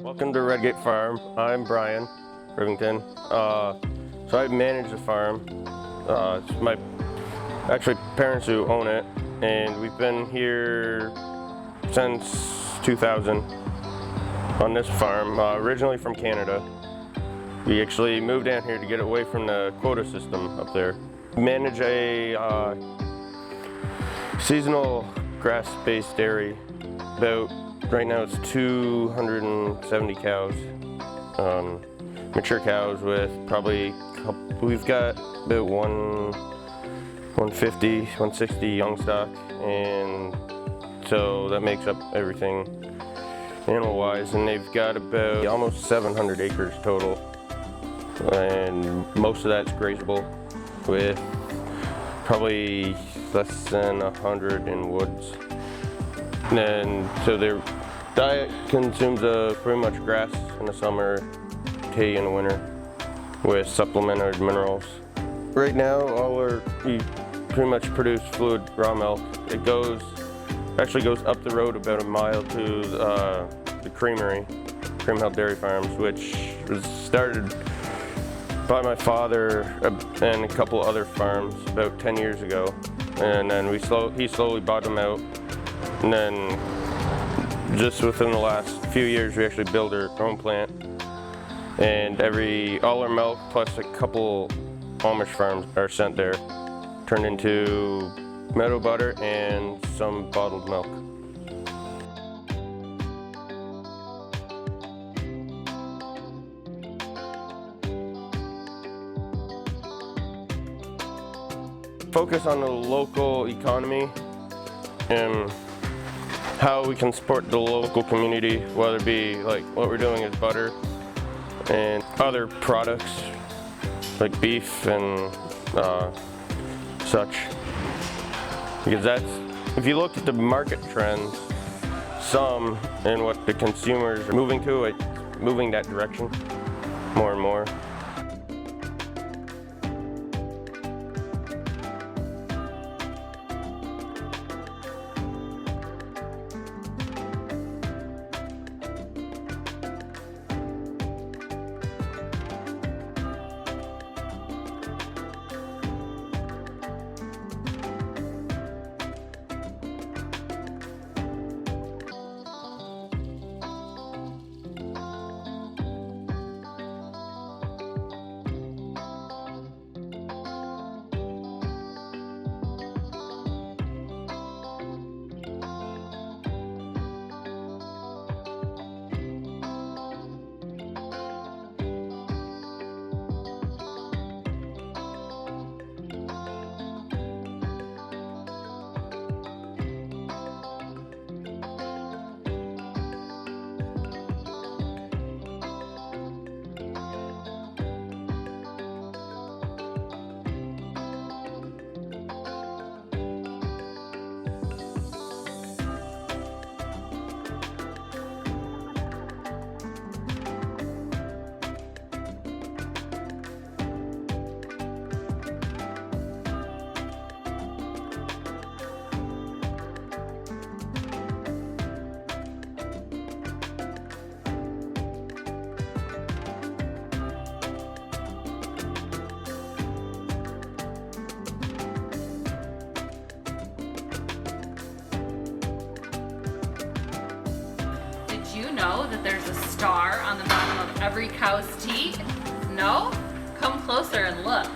Welcome to Redgate Farm. I'm Brian Rivington. So I manage the farm. It's my actually parents who own it, and we've been here since 2000 on this farm. Originally from Canada. We actually moved down here to get away from the quota system up there. We manage a seasonal grass-based dairy. Right now it's 270 cows, mature cows with probably, we've got about 150, 160 young stock, and so that makes up everything animal-wise, and they've got about almost 700 acres total, and most of that's grazable with probably less than 100 in woods. And so their diet consumes pretty much grass in the summer, hay in the winter, with supplemented minerals. Right now, we pretty much produce fluid raw milk. It actually goes up the road about a mile to the creamery, Cream Hill Dairy Farms, which was started by my father and a couple other farms about 10 years ago. And then he slowly bought them out. And then just within the last few years, we actually built our own plant. And all our milk plus a couple Amish farms are sent there, turned into meadow butter and some bottled milk. Focus on the local economy and how we can support the local community, whether it be like what we're doing is butter and other products like beef and such. Because if you look at the market trends, and what the consumers are moving to, it's moving that direction more and more. Know that there's a star on the bottom of every cow's teat? No? Come closer and look.